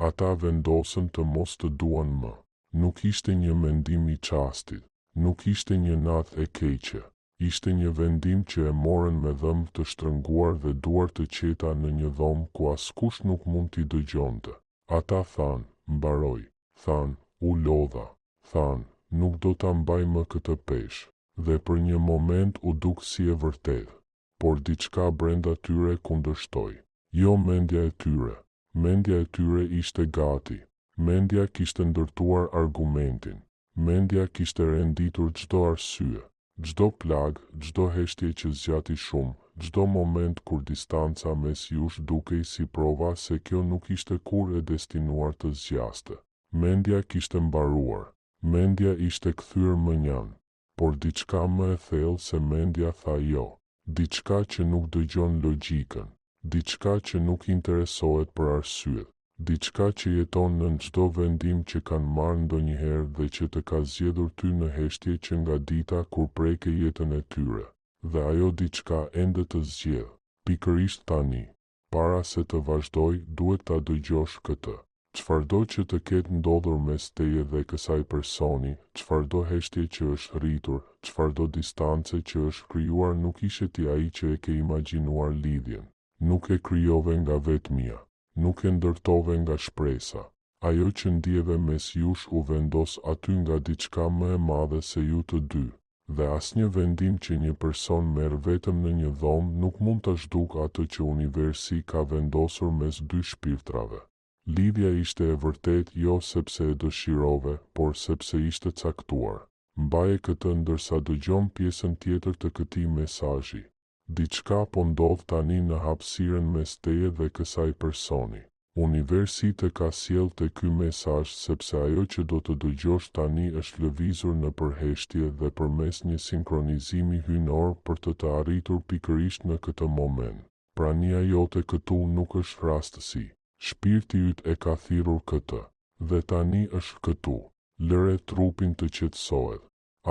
Ata vendosën të mos të duan më. Nuk ishte një mendim i çastit, nuk ishte një natë e keqe, ishte një vendim që e morën me dhëmbë të shtrënguar dhe duar të qeta në një dhomë ku askush nuk mund t'i dëgjonte. Ata thanë, mbaroj, thanë, u lodha, thanë, nuk do ta mbaj më këtë peshë, dhe për një moment u duk si e vërtetë, por diçka brenda tyre kundërshtoi. Jo mendja e tyre. Mendja e tyre ishte gati. Mendja kishte ndërtuar argumentin. Mendja kishte renditur çdo arsye, çdo plagë, çdo heshtje që zgjati shumë, çdo moment kur distanca mes jush dukej si prova se kjo nuk ishte kur e destinuar të zgjaste. Mendja kishte mbaruar. Mendja ishte kthyer mënjan, por diçka më e thellë se mendja tha jo. Diçka që nuk dëgjon logjikën, diçka që nuk interesohet për arsyet, diçka që jeton në çdo vendim që kanë marrë ndonjëherë dhe që të ka zgjedhur ty në heshtje që nga dita kur preke jetën e tyre. Dhe ajo diçka ende të zgjedh, pikërisht tani. Para se të vazhdoj, duhet ta dëgjosh këtë. Çfarëdo që të ketë ndodhur mes teje dhe kësaj personi, çfarëdo heshtje që është rritur, çfarëdo distance që është krijuar, nuk ishe ti ai që e ke imagjinuar lidhjen. Nuk e krijove nga vetmia, nuk e ndërtove nga shpresa. Ajo që ndjeve mes jush u vendos aty nga diçka më e madhe se ju të dy. Dhe asnjë vendim që një person merr vetëm në një dhomë nuk mund ta zhduk atë që universi ka vendosur mes dy shpirtrave. Lidhja ishte e vërtet jo sepse e dëshirove, por sepse ishte caktuar. Mbaje këtë ndërsa dëgjon pjesën tjetër të këtij mesazhi. Diçka po ndodh tani në hapësirën mes teje dhe kësaj personi. Universi të ka sjellë te ky mesazh sepse ajo që do të dëgjosh tani është lëvizur në përheshtje dhe përmes një sinkronizimi hyjnor për të arritur pikërisht në këtë moment. Prania jote këtu nuk është rastësi. Shpirti yt e ka thirrur këtë, dhe tani është këtu. Lëre trupin të qetësohet.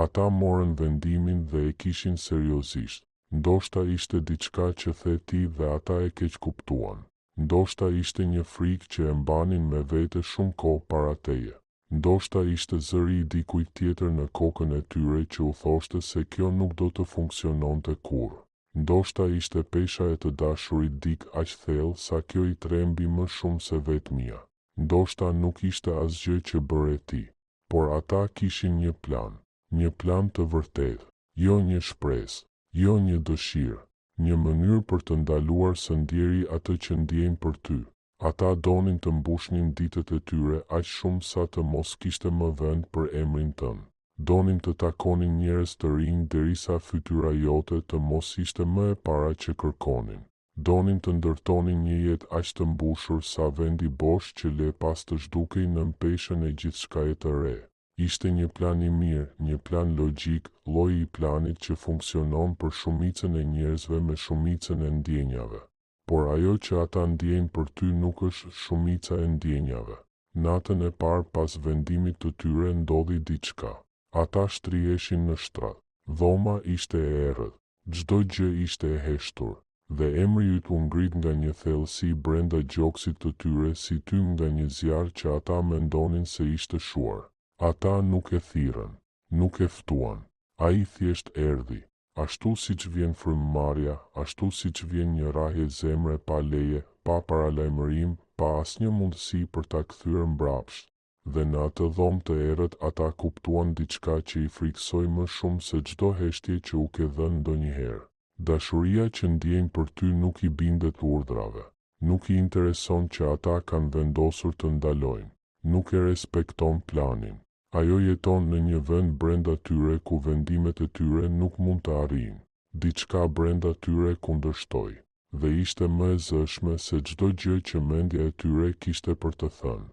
Ata morën vendimin dhe e kishin seriozisht. Ndoshta ishte diçka që the ti dhe ata e keq kuptuan. Ndoshta ishte një frikë që e mbanin me vete shumë kohë para teje. Ndoshta ishte zëri i dikujt tjetër në kokën e tyre që u thoshte se kjo nuk do të funksiononte kurrë. Ndoshta ishte pesha e të dashurit dik aq thellë sa kjo i trembi më shumë se vetmia. Ndoshta nuk ishte asgjë që bëre ti, por ata kishin një plan të vërtetë, jo një shpresë, jo një dëshirë, një mënyrë për të ndaluar së ndjeri atë që ndjejnë për ty. Ata donin të mbushnin ditët e tyre aq shumë sa të mos kishte më vend për emrin tënd. Donin të takonin njerëz të rinj derisa fytyra jote të mos ishte më e para që kërkonin. Donin të ndërtonin një jetë aq të mbushur sa vendi bosh që le pas të zhdukej në peshën e gjithçkaje të re. Ishte një plan i mirë, një plan logjik, lloji i planit që funksionon për shumicën e njerëzve me shumicën e ndjenjave. Por ajo që ata ndjejnë për ty nuk është shumica e ndjenjave. Natën e parë pas vendimit të tyre ndodhi diçka. Ata shtriheshin në shtrat. Dhoma ishte e errët, çdo gjë ishte e heshtur, dhe emri yt u ngrit nga një thellësi brenda gjoksit të tyre si tym nga një zjarr që ata mendonin se ishte shuar. Ata nuk e thirrën, nuk e ftuan. Ai thjesht erdhi, ashtu siç vjen frymëmarrja, ashtu siç vjen një rrahje zemre pa leje, pa paralajmërim, pa asnjë mundësi për ta kthyer mbrapsht. Dhe në atë dhomë të errët ata kuptuan diçka që i friksoi më shumë se çdo heshtje që u ke dhënë ndonjëherë. Dashuria që ndjejnë për ty nuk i bindet urdhrave, nuk i intereson që ata kanë vendosur të ndalojnë, nuk e respekton planin. Ajo jeton në një vend brenda tyre ku vendimet e tyre nuk mund të arrijnë. Diçka brenda tyre kundërshtoi, dhe ishte më e zëshme se çdo gjë që mendja e tyre kishte për të thënë.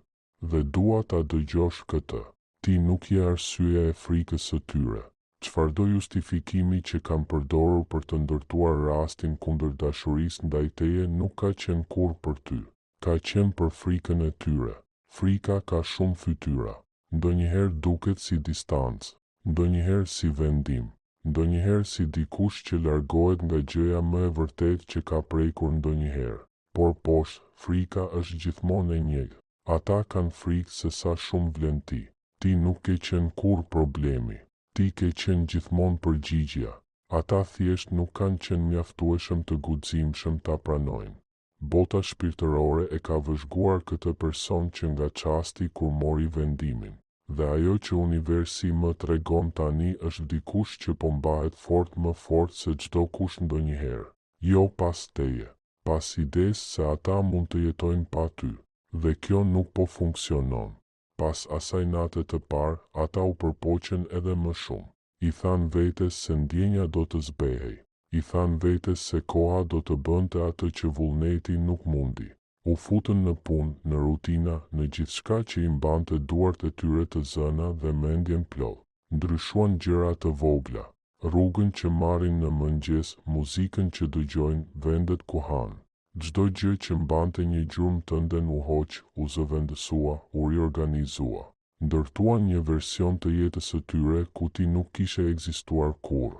Dhe dua ta dëgjosh këtë. Ti nuk je arsyeja e frikës së tyre. Çfarëdo justifikimi që kanë përdorur për të ndërtuar rastin kundër dashurisë ndaj teje nuk ka qenë kurrë për ty. Ka qenë për frikën e tyre. Frika ka shumë fytyra. Ndonjëherë duket si distancë, ndonjëherë si vendim, ndonjëherë si dikush që largohet nga gjëja më e vërtetë që ka prekur ndonjëherë. Por poshtë, frika është gjithmonë e njëjtë. Ata kanë frikë se sa shumë vlen ti. Ti nuk ke qenë kur problemi. Ti ke qenë gjithmonë përgjigjja. Ata thjesht nuk kanë qenë mjaftueshëm të guximshëm ta pranojnë. Bota shpirtërore e ka vëzhguar këtë person që nga çasti kur mori vendimin. Dhe ajo që universi më tregon tani është dikush që po mbahet më fort se çdo kush ndonjëherë. Jo pas teje, pas idesë se ata mund të jetojnë pa ty. Dhe kjo nuk po funksionon. Pas asaj nate të parë, ata u përpoqen edhe më shumë. I than vetes se ndjenja do të zbehej. I than vetes se koha do të bënte atë që vullneti nuk mundi. U futën në punë, në rutina, në gjithçka që i mbante duart e tyre të zëna dhe mendjen plot. Ndryshuan gjëra të vogla, rrugën që marrin në mëngjes, muzikën që dëgjojnë, vendet ku hanë. Çdo gjë që mbante një gjurmë tënden u hoq, u zëvendësua, u riorganizua. Ndërtuan një version të jetës së tyre ku ti nuk kishe ekzistuar kurrë.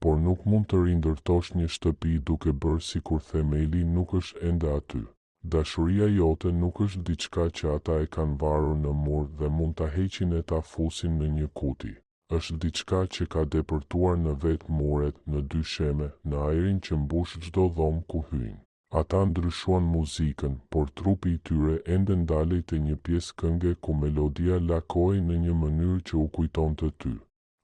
Por nuk mund të rindërtosh një shtëpi duke bërë sikur themeli nuk është ende aty. Dashuria jote nuk është diçka që ata e kanë varur në mur dhe mund ta heqin e ta fusin në një kuti. Është diçka që ka depërtuar në vetë muret, në dysheme, në ajrin që mbush çdo dhomë ku hyjnë. Ata ndryshuan muzikën, por trupi i tyre ende ndalej te një pjesë kënge ku melodia lakoi në një mënyrë që u kujtonte ty.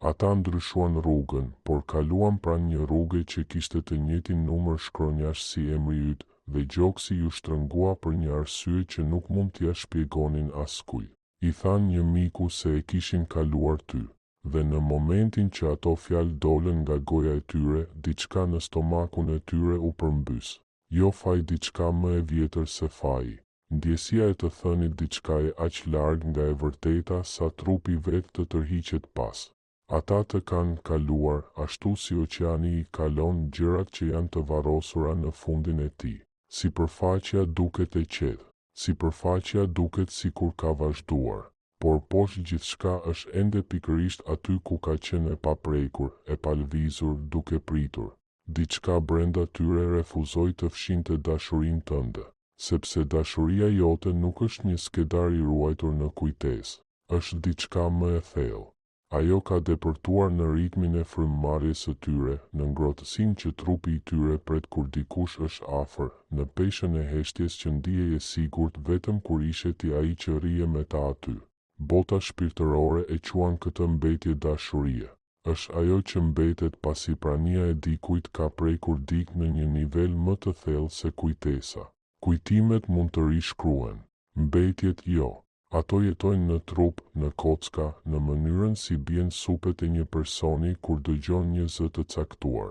Ata ndryshuan rrugën, por kaluan pranë një rruge që kishte të njëjtin numër shkronjash si emri yt, dhe gjoksi ju shtrëngua për një arsye që nuk mund t'ia shpjegonin askujt. I than një miku se e kishin kaluar ty, dhe në momentin që ato fjalë dolën nga goja e tyre, diçka në stomakun e tyre u përmbys. Jo faj diçka më e vjetër se faji. Ndjesia e të thënit diçka e aq larg nga e vërteta sa trupi vetë të tërhiqet pas. Ata të kanë kaluar, ashtu si oqeani i kalon gjërat që janë të varrosura në fundin e tij. Sipërfaqja duket e qetë, sipërfaqja duket sikur ka vazhduar, por poshtë gjithçka është ende pikërisht aty ku ka qenë e paprekur, e palvizur, duke pritur. Diçka brenda tyre refuzoi të fshinte dashurinë tënde, sepse dashuria jote nuk është një skedar i ruajtur në kujtesë, është diçka më e thellë. Ajo ka depërtuar në ritmin e frymëmarrjes së tyre, në ngrohtësinë që trupi i tyre pret kur dikush është afër, në peshën e heshtjes që ndihej e sigurt vetëm kur ishe ti ai që rrije me ta aty. Bota shpirtërore e quan këtë mbetje dashurie. Është ajo që mbetet pasi prania e dikujt ka prekur dik në një nivel më të thellë se kujtesa. Kujtimet mund të rishkruhen, mbetjet jo. Ato jetojnë në trup, në kocka, në mënyrën si bien supet e një personi kur dëgjon një zë të caktuar.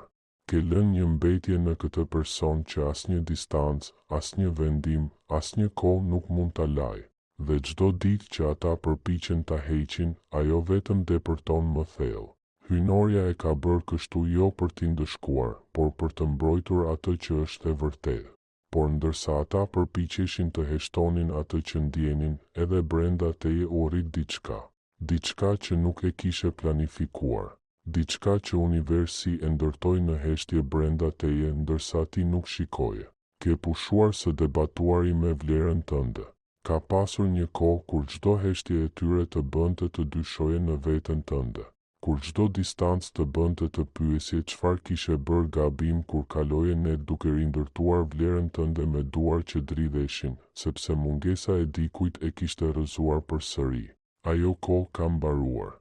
Ke lënë një mbetje në këtë person që asnjë distancë, asnjë vendim, asnjë kohë nuk mund ta lajë. Dhe çdo ditë që ata përpiqen ta heqin, ajo vetëm depërton më thellë. Hyjnorja e ka bërë kështu jo për t'i ndëshkuar, por për të mbrojtur atë që është e vërtetë. Por ndërsa ata përpiqeshin të heshtonin atë që ndjenin, edhe brenda teje u rrit diçka. Diçka që nuk e kishe planifikuar. Diçka që universi e ndërtoi në heshtje brenda teje ndërsa ti nuk shikoje. Ke pushuar së debatuari me vlerën tënde. Ka pasur një kohë kur çdo heshtje e tyre të bënte të dyshoje në veten tënde. Kur çdo distancë të bënte të pyesje çfarë kishe bërë gabim kur kaloje net duke rindërtuar vlerën tënde me duar që dridheshin, sepse mungesa e dikujt e kishte rrëzuar përsëri. Ajo kohë ka mbaruar.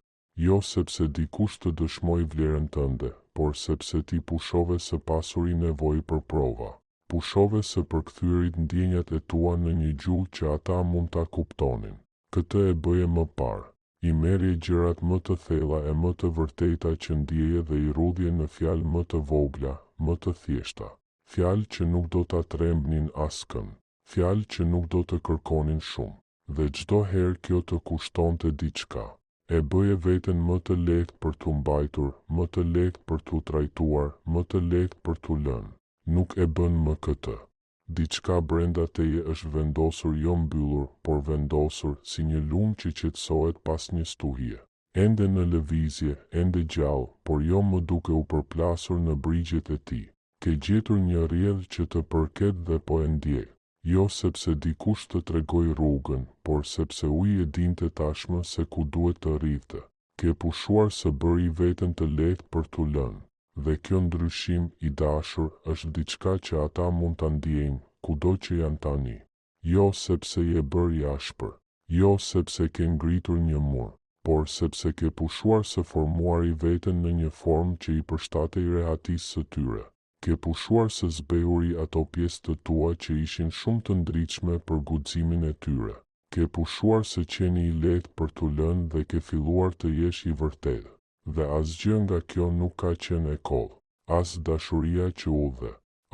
Jo sepse dikush të dëshmoi vlerën tënde, por sepse ti pushove së pasuri nevojë për prova. Pushove së përkthyerit ndjenjat e tua në një gjuhë që ata mund ta kuptonin. Këtë e bëje më parë. I merrje gjërat më të thella e më të vërteta që ndjeje dhe i rrudhje në fjalë më të vogla, më të thjeshta. Fjalë që nuk do ta trembnin askën. Fjalë që nuk do të kërkonin shumë. Dhe çdo herë kjo të kushtonte diçka. E bëje veten më të lehtë për t'u mbajtur, më të lehtë për t'u trajtuar, më të lehtë për t'u lënë. Nuk e bën më këtë. Diçka brenda teje është vendosur jo mbyllur, por vendosur si një lumë që qetësohet pas një stuhie. Ende në lëvizje, ende gjallë, por jo më duke u përplasur në brigjet e tij. Ke gjetur një rrjedhë që të përket dhe po e ndjek. jo sepse dikush të tregoj rrugën, por sepse uji e dinte tashmë se ku duhet të rrite. Ke pushuar së bëri veten të lehtë për t'u lënë, dhe kjo ndryshim i dashur është diçka që ata mund ta ndjejnë kudo që janë tani. Jo sepse je bërë i ashpër, jo sepse ke ngritur një mur, por sepse ke pushuar së formuari veten në një formë që i përshtatej rehatisë së tyre. Ke pushuar së zbehuri ato pjesë të tua që ishin shumë të ndritshme për guximin e tyre. Ke pushuar së qeni i lehtë për t'u lënë dhe ke filluar të jesh i vërtetë. Dhe asgjë nga kjo nuk ka qenë e kollë, as dashuria që udhe,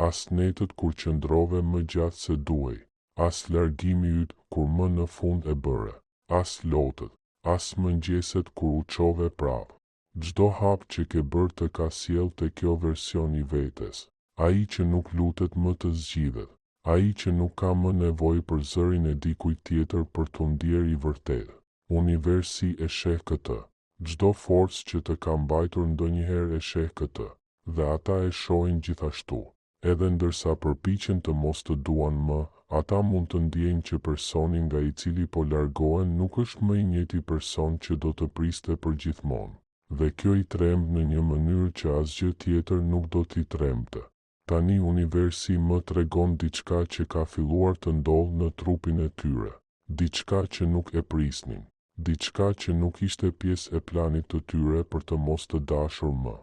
as netët kur qëndrove më gjatë se duhej, as largimi yt kur më në fund e bëre, as lotët, as mëngjeset kur u çove prapë. Çdo hap që ke bërë të ka sjellë te kjo version i vetes, ai që nuk lutet më të zgjidhet, ai që nuk ka më nevojë për zërin e dikujt tjetër për t'u ndier i vërtetë. Universi e sheh këtë. Çdo forcë që të ka mbajtur ndonjëherë e sheh këtë, dhe ata e shohin gjithashtu. Edhe ndërsa përpiqen të mos të duan më, ata mund të ndjejnë që personi nga i cili po largohen nuk është më i njëjti person që do të priste përgjithmonë. Dhe kjo i tremb në një mënyrë që asgjë tjetër nuk do t'i trembte. Tani universi më tregon diçka që ka filluar të ndodhë në trupin e tyre, diçka që nuk e prisnin, diçka që nuk ishte pjesë e planit të tyre për të mos të dashur më.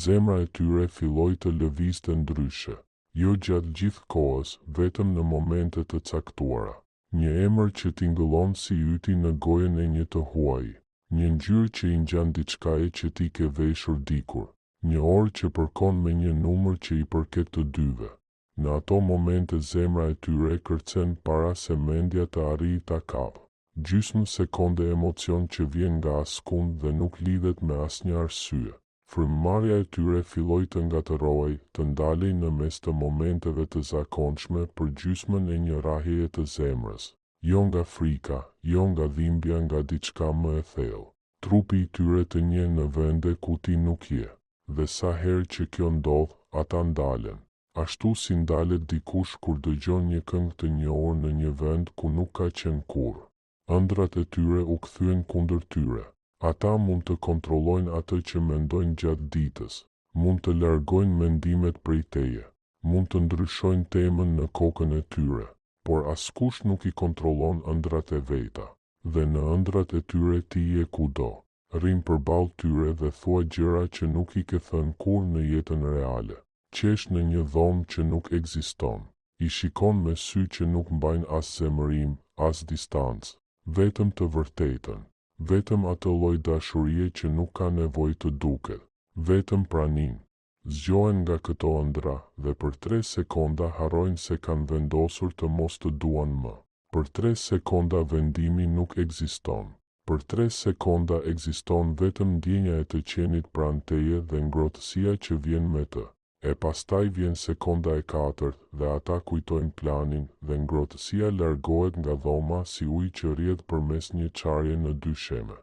Zemra e tyre filloi të lëvizte ndryshe, jo gjatë gjithë kohës, vetëm në momente të caktuara. Një emër që tingëllon si yti në gojën e një të huaj, një ngjyrë që i ngjan diçkaje që ti ke veshur dikur, një orë që përkon me një numër që i përket të dyve. Në ato momente zemra e tyre kërcen para se mendja të arrijë ta kapë. Gjysmë sekonde emocion që vjen nga askund dhe nuk lidhet me asnjë arsye. Frymëmarrja e tyre filloi të ngatërohej, të ndalej në mes të momenteve të zakonshme për gjysmën e një rrahjeje të zemrës, jo nga frika, jo nga dhimbja nga diçka më e thellë. Trupi i tyre të njeh në vende ku ti nuk je, dhe sa herë që kjo ndodh, ata ndalen. Ashtu si ndalet dikush kur dëgjon një këngë të njohur në një vend ku nuk ka qenë kurrë. Ëndrat e tyre u kthyen kundër tyre. Ata mund të kontrollojnë atë që mendojnë gjatë ditës, mund të largojnë mendimet prej teje, mund të ndryshojnë temën në kokën e tyre, por askush nuk i kontrollon ëndrat e veta. Dhe në ëndrat e tyre ti je kudo, rrin përballë tyre dhe thua gjëra që nuk i ke thënë kurrë në jetën reale. Qesh në një dhomë që nuk ekziston, i shikon me sy që nuk mbajnë as zemërim, as distancë, vetëm të vërtetën. Vetëm atë lloj dashurie që nuk ka nevojë të duket, vetëm praninë. Zgjohen nga këto ëndra dhe për 3 sekonda harrojnë se kanë vendosur të mos të duan më. Për 3 sekonda vendimi nuk ekziston. Për 3 sekonda ekziston vetëm ndjenja e të qenit pranë teje dhe ngrohtësia që vjen me të. E pastaj vjen sekonda e 4 dhe ata kujtojnë planin dhe ngrohtësia largohet nga dhoma si ujë që rrjedh përmes një çarje në 2 sheme.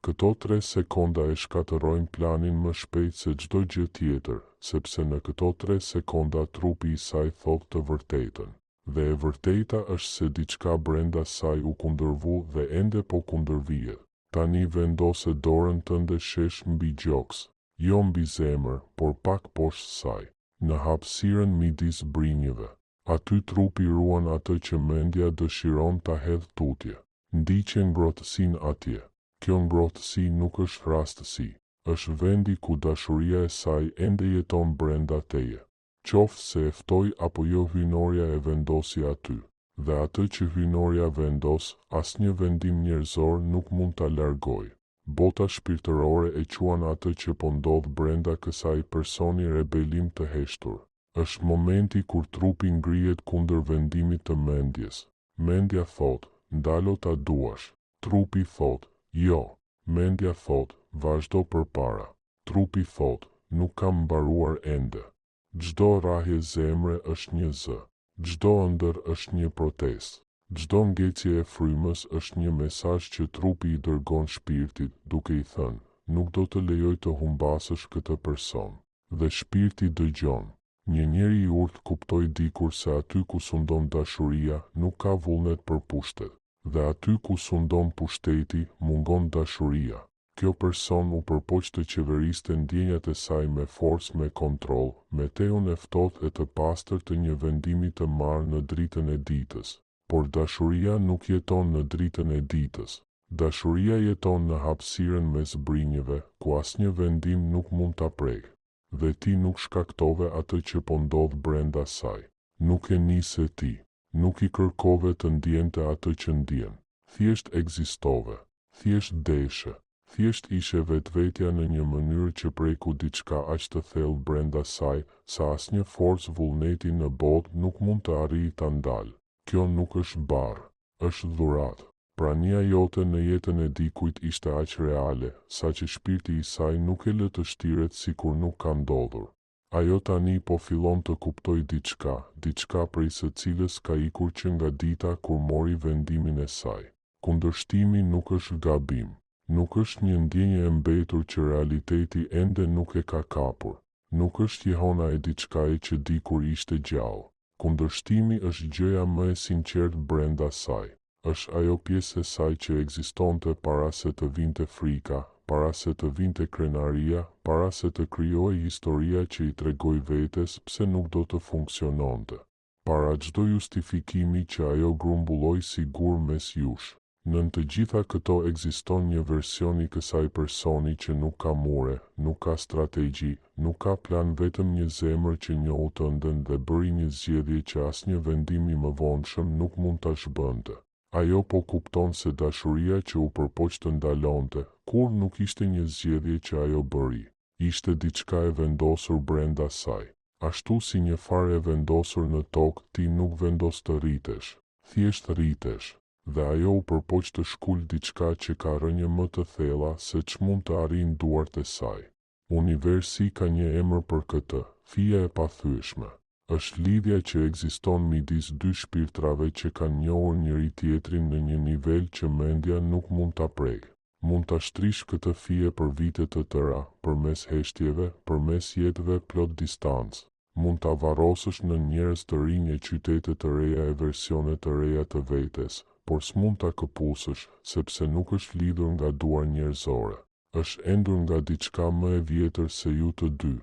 Këto 3 sekonda e shkatërrojnë planin më shpejt se çdo gjë tjetër, sepse në këto 3 sekonda trupi i saj thot të vërtetën. Dhe e vërteta është se diçka brenda saj u kundërvu dhe ende po kundërvihet. Tani vendose dorën tënde shesh mbi gjoks. Jo mbi zemër, por pak poshtë saj, në hapësirën midis brinjëve. Aty trupi ruan atë që mendja dëshiron ta hedhë tutje. Ndiqe ngrohtësinë atje. Kjo ngrohtësi nuk është rastësi, është vendi ku dashuria e saj ende jeton brenda teje. Qoftë se e ftoi apo jo hyjnorja e vendosi aty, dhe atë që hyjnorja vendos, asnjë vendim njerëzor nuk mund ta largojë. Bota shpirtërore e quan atë që po ndodh brenda kësaj personi rebelim të heshtur. Është momenti kur trupi ngrihet kundër vendimit të mendjes. Mendja thot, ndalo ta duash. Trupi thot, jo. Mendja thot, vazhdo përpara. Trupi thot, nuk kam mbaruar ende. Çdo rrahje zemre është një zë. Çdo ëndër është një protestë. Çdo ngecje e frymës është një mesazh që trupi i dërgon shpirtit, duke i thënë, nuk do të lejoj të humbasësh këtë person. Dhe shpirti dëgjon. Një njeri i urtë kuptoi dikur se aty ku sundon dashuria nuk ka vullnet për pushtet, dhe aty ku sundon pushteti mungon dashuria. Kjo person u përpoq të qeveriste ndjenjat e saj me forcë, me kontroll, me teun e ftohtë e të pastër të një vendimi të marrë në dritën e ditës. Por dashuria nuk jeton në dritën e ditës. Dashuria jeton në hapësirën mes brinjeve, ku asnjë vendim nuk mund ta prek. Dhe ti nuk shkaktove atë që po ndodh brenda saj. Nuk e nise ti. Nuk i kërkove të ndjente atë që ndjen. Thjesht ekzistove. Thjesht deshe. Thjesht ishe vetvetja në një mënyrë që preku diçka aq të thellë brenda saj, sa asnjë forcë vullneti në botë nuk mund të arrijë ta ndalë. Kjo nuk është barë, është dhuratë. Prania jote në jetën e dikujt ishte aq reale, sa që shpirti i saj nuk e lë të shtiret sikur nuk ka ndodhur. Ajo tani po fillon të kuptoj diçka prej së cilës ka ikur që nga dita kur mori vendimin e saj. Kundërshtimi nuk është gabim, nuk është një ndjenjë e mbetur që realiteti ende nuk e ka kapur, nuk është jehona e diçkaje që dikur ishte gjallë. Kundërshtimi është gjëja më e sinqertë brenda saj. Është ajo pjesë e saj që ekzistonte para se të vinte frika, para se të vinte krenaria, para se të krijohej historia që i tregoi vetes pse nuk do të funksiononte. Para çdo justifikimi që ajo grumbulloi sigur mes jush. Nën të gjitha këto ekziston një version i kësaj personi që nuk ka mure, nuk ka strategji, nuk ka plan, vetëm një zemër që njohu të ëndën dhe bëri një zgjedhje që asnjë vendim i mëvonshëm nuk mund ta shbënte. Ajo po kupton se dashuria që u përpoq të ndalonte, kur nuk ishte një zgjedhje që ajo bëri. Ishte diçka e vendosur brenda saj. Ashtu si një farë e vendosur në tokë, ti nuk vendos të rritesh. Thjesht rritesh. Dhe ajo u përpoq të shkul diçka që ka rënje më të thella se ç'mund të arrijnë duart e saj. Universi ka një emër për këtë, fija e pathyeshme. Është lidhja që ekziston midis dy shpirtrave që kanë njohur njëri tjetrin në një nivel që mendja nuk mund ta prekë. Mund ta shtrish këtë fije për vite të tëra, përmes heshtjeve, përmes jetëve plot distancë. Mund ta varrosësh në njerëz të rinj e qytete të reja e versione të reja të vetes, por s'mund ta këpussësh, sepse nuk është lidhur nga duar njerëzore. Është endur nga diçka më e vjetër se ju të dy.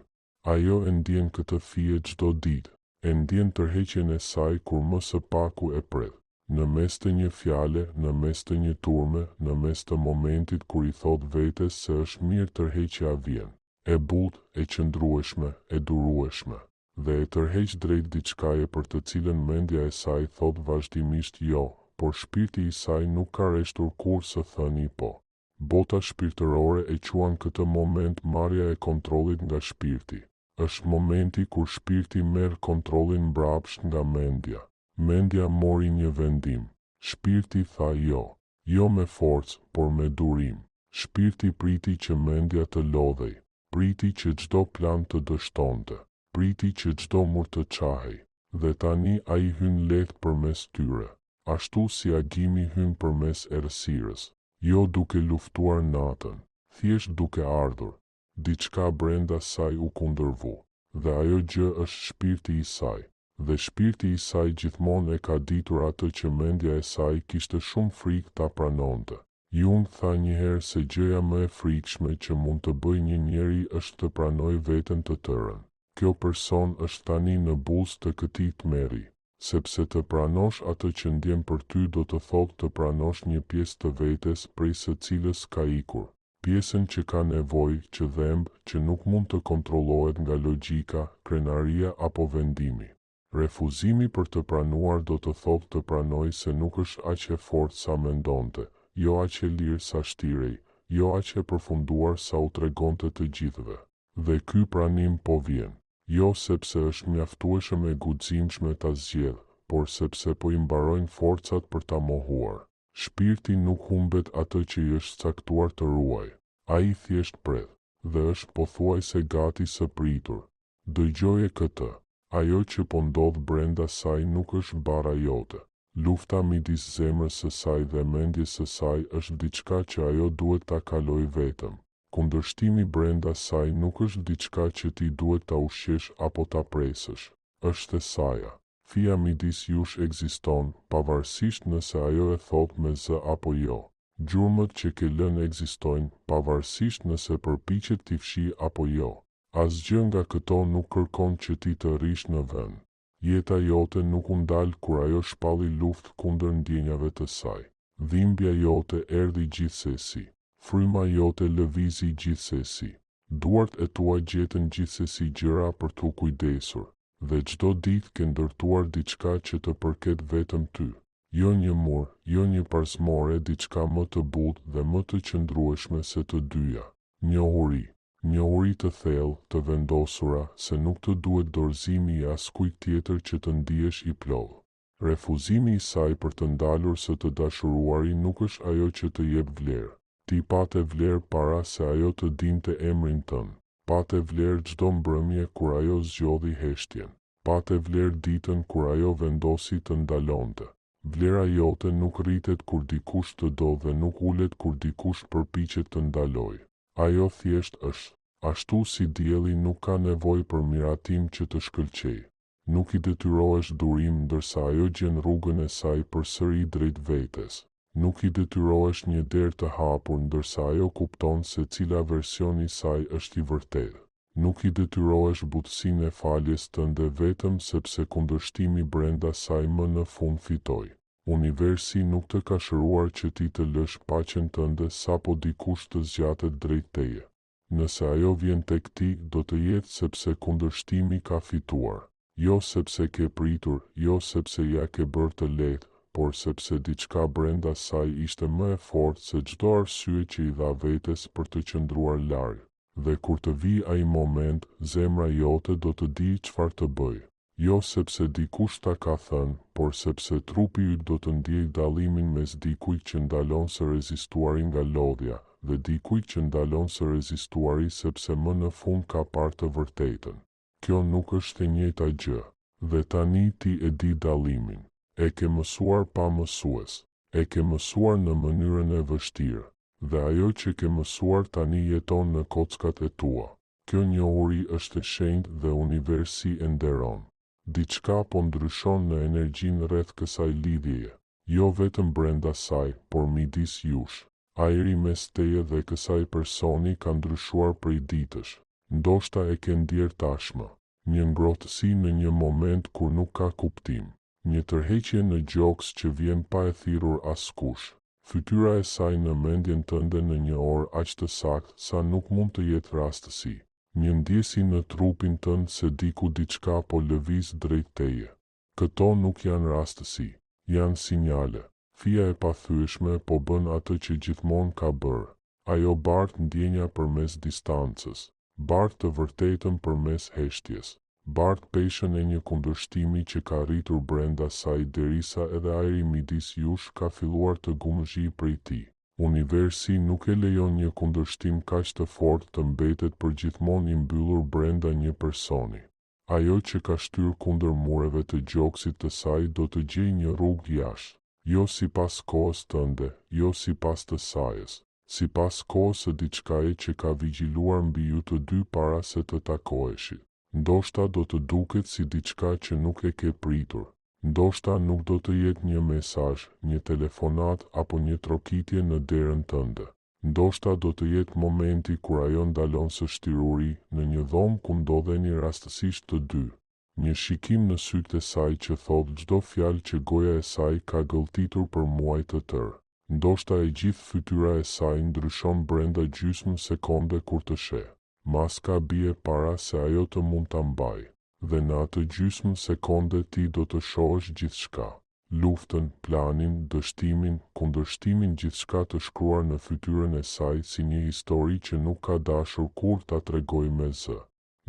Ajo e ndjen këtë fije çdo ditë. E ndjen tërheqjen e saj kur më së paku e pret. Në mes të një fjale, në mes të një turme, në mes të momentit kur i thot vetes se është mirë tërheqja vjen. E butë, e qëndrueshme, e durueshme. Dhe e tërheq drejt diçkaje për të cilën mendja e saj thot vazhdimisht jo, por shpirti i saj nuk ka reshtur kur së thëni po. Bota shpirtërore e quan këtë moment marrja e kontrollit nga shpirti. Është momenti kur shpirti merr kontrollin mbrapsht nga mendja. Mendja mori një vendim. Shpirti tha jo. Jo me forcë, por me durim. Shpirti priti që mendja të lodhej. Priti që çdo plan të dështonte. Priti që çdo mur të çahej. Dhe tani ai hyn lehtë përmes tyre. Ashtu si agimi hyn përmes errësirës. Jo duke luftuar natën. Thjesht duke ardhur. Diçka brenda saj u kundërvu, dhe ajo gjë është shpirti i saj, dhe shpirti i saj gjithmonë e ka ditur atë që mendja e saj kishte shumë frikë ta pranonte. Jung tha njëherë se gjëja më e frikshme që mund të bëjë një njeri është të pranojë veten të tërën. Kjo person është tani në buzë të këtij tmerri, sepse të pranosh atë që ndjen për ty do të thotë të pranosh një pjesë të vetes prej së cilës ka ikur. Pjesën që ka nevojë, që dhemb, që nuk mund të kontrollohet nga logjika, krenaria apo vendimi. Refuzimi për të pranuar do të thotë të pranoj se nuk është aq e fortë sa mendonte, jo aq e lirë sa shtirej, jo aq e përfunduar sa u tregonte të gjithëve. Dhe ky pranim po vjen, jo sepse është mjaftueshëm e guximshme ta zgjedh, por sepse po I mbarojnë forcat për ta mohuar. Shpirti nuk humbet atë që I është caktuar të ruaj. Ai thjesht pret, dhe është pothuajse gati së pritur. Dëgjoje këtë. Ajo që po ndodh brenda saj nuk është bara jote. Lufta midis zemrës së saj dhe mendjes së saj është diçka që ajo duhet ta kalojë vetëm. Kundërshtimi brenda saj nuk është diçka që ti duhet ta ushqesh apo ta presësh, është thesaja. Fia midis jush ekziston, pavarësisht nëse ajo e thot me zë apo jo. Gjurmët që ke lënë ekzistojnë, pavarësisht nëse përpiqet t'i fshi apo jo. Asgjë nga këto nuk kërkon që ti të rish në vend. Jeta jote nuk u ndal kur ajo shpalli luftë kundër ndjenjave të saj. Dhimbja jote erdhi gjithsesi. Fryma jote lëvizi gjithsesi. Duart e tua gjetën gjithsesi gjëra për t'u kujdesur, dhe çdo ditë ke ndërtuar diçka që të përket vetëm ty. Jo një mur, jo një parsmore, diçka më të butë dhe më të qëndrueshme se të dyja. Njohuri të thellë, të vendosura, se nuk të duhet dorëzimi i askujt tjetër që të ndihesh i plodh. Refuzimi i saj për të ndalur së të dashuruari nuk është ajo që të jep vlerë. Ti pate vlerë para se ajo të dinte emrin tënd. Pate vlerë çdo mbrëmje kur ajo zgjodhi heshtjen. Pate vlerë ditën kur ajo vendosi të ndalonte. Vlera jote nuk rritet kur dikush të do dhe nuk ulet kur dikush përpiqet të ndaloj. Ajo thjesht është. Ashtu si dielli nuk ka nevojë për miratim që të shkëlqej. Nuk i detyrohesh durim ndërsa ajo gjen rrugën e saj përsëri drejt vetes. Nuk i detyrohesh një derë të hapur ndërsa ajo kupton se cila version i saj është i vërtetë. Nuk i detyrohesh butësinë e faljes tënde vetëm sepse kundërshtimi brenda saj më në fund fitoi. Universi nuk të ka shëruar që ti të lësh paqen tënde sapo dikush të zgjatet drejt teje. Nëse ajo vjen tek ti, do të jetë sepse kundërshtimi ka fituar. Jo sepse ke pritur, jo sepse ja ke bërë të lehtë, por sepse diçka brenda saj ishte më e fortë se çdo arsye që i dha vetes për të qëndruar larg. Dhe kur të vi ai moment, zemra jote do të di çfarë të bëj. Jo sepse dikush ta ka thënë, por sepse trupi yt do të ndiejë dallimin mes dikujt që ndalon së rezistuari nga lodhja dhe dikujt që ndalon së rezistuari sepse më në fund ka parë të vërtetën. Kjo nuk është e njëjta gjë. Dhe tani ti e di dallimin. E ke mësuar pa mësues. E ke mësuar në mënyrën e vështirë. Dhe ajo që ke mësuar tani jeton në kockat e tua. Kjo njohuri është e shenjtë dhe universi e nderon. Diçka po ndryshon në energjinë rreth kësaj lidhjeje. Jo vetëm brenda saj, por midis jush. Ajri mes teje dhe kësaj personi ka ndryshuar prej ditësh. Ndoshta e ke ndier tashmë. Një ngrohtësi në një moment kur nuk ka kuptim. Një tërheqje në gjoks që vjen pa e thirrur askush. Fytyra e saj në mendjen tënde në një orë aq të saktë sa nuk mund të jetë rastësi. Një ndjesi në trupin tënd se diku diçka po lëviz drejt teje. Këto nuk janë rastësi, janë sinjale. Fia e pathyeshme po bën atë që gjithmonë ka bërë. Ajo bart ndjenja përmes distancës, bart të vërtetën përmes heshtjes, bart peshën e një kundërshtimi që ka rritur brenda saj derisa edhe ajri midis jush ka filluar të gumëzhi prej tij. Universi nuk e lejon një kundërshtim kaq të fortë të mbetet përgjithmonë i mbyllur brenda një personi. Ajo që ka shtyr kundër mureve të gjoksit të saj do të gjejë një rrugë jashtë. Jo sipas kohës tënde, jo sipas të sajës, sipas kohës së diçkaje që ka vigjiluar mbi ju të dy para se të takoheshit. Ndoshta do të duket si diçka që nuk e ke pritur. Ndoshta nuk do të jetë një mesazh, një telefonat apo një trokitje në derën tënde. Ndoshta do të jetë momenti kur ajo ndalon së shtiruri në një dhomë ku ndodheni rastësisht të dy. Një shikim në sytë e saj që thot çdo fjalë që goja e saj ka gëlltitur për muaj të tërë. Ndoshta e gjithë fytyra e saj ndryshon brenda gjysmë sekonde kur të sheh. Maska bie para se ajo të mund ta mbajë. Dhe në atë gjysmë sekonde ti do të shohësh gjithçka. Luftën, planin, dështimin, kundërshtimin, gjithçka të shkruar në fytyrën e saj si një histori që nuk ka dashur kur ta tregoj me zë.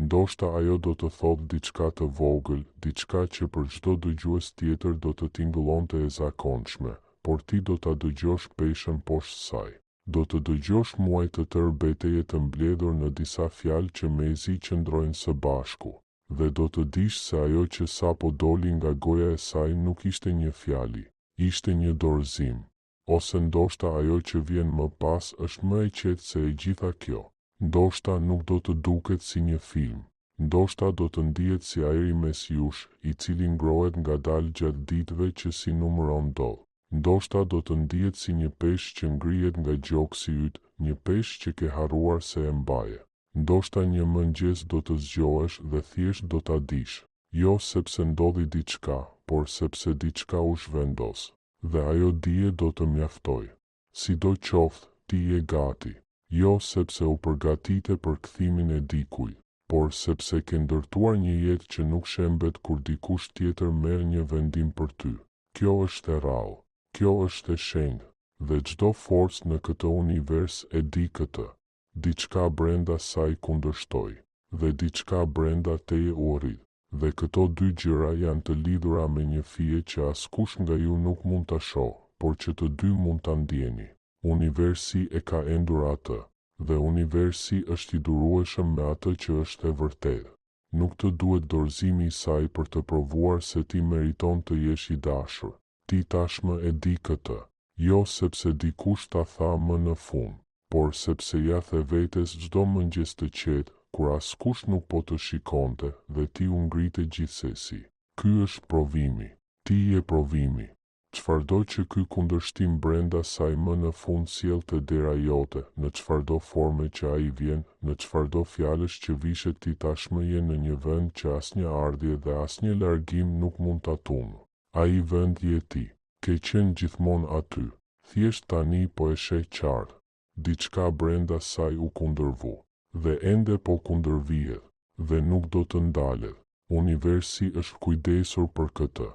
Ndoshta ajo do të thotë diçka të vogël, diçka që për çdo dëgjues tjetër do të tingëllonte e zakonshme, por ti do ta dëgjosh peshën poshtë saj. Do të dëgjosh muaj të tërë betejë të mbledhur në disa fjalë që mezi qëndrojnë së bashku. Dhe do të dish se ajo që sapo doli nga goja e saj nuk ishte një fjali, ishte një dorëzim. Ose ndoshta ajo që vjen më pas është më e qetë se e gjitha kjo. Ndoshta nuk do të duket si një film. Ndoshta do të ndihet si ajri mes jush, i cili ngrohet ngadalë gjatë ditëve që si numëron dot. Ndoshta do të ndihet si një peshë që ngrihet nga gjoksi yt, një peshë që ke harruar se e mbaje. Ndoshta një mëngjes do të zgjohesh dhe thjesht do ta dish. Jo sepse ndodhi diçka, por sepse diçka u zhvendos. Dhe ajo dije do të mjaftoj. Sidoqoftë, ti je gati. Jo sepse u përgatite për kthimin e dikujt, por sepse ke ndërtuar një jetë që nuk shembet kur dikush tjetër merr një vendim për ty. Kjo është e rrallë, kjo është e shenjtë, dhe çdo forcë në këtë univers e di këtë. Diçka brenda saj kundërshtoi, dhe diçka brenda teje u rrit, dhe këto dy gjëra janë të lidhura me një fije që askush nga ju nuk mund ta shohë, por që të dy mund ta ndjeni. Universi e ka endur atë, dhe universi është i durueshëm me atë që është e vërtetë. Nuk të duhet dorëzimi i saj për të provuar se ti meriton të jesh i dashur. Ti tashmë e di këtë, jo sepse dikush ta tha më në fund, por sepse ja the vetes çdo mëngjes të qetë, kur askush nuk po të shikonte dhe ti u ngrite gjithsesi. Ky është provimi, ti je provimi. Çfarëdo që ky kundërshtim brenda saj më në fund sjell te dera jote, në çfarëdo forme që ai vjen, në çfarëdo fjalësh që vishet, ti tashmë je në një vend që asnjë ardhje dhe asnjë largim nuk mund ta tunë. Ai vend je ti. Ke qenë gjithmonë aty. Thjesht tani po e sheh qartë. Diçka brenda saj u kundërvu, dhe ende po kundërvihet, dhe nuk do të ndalet. Universi është kujdesur për këtë.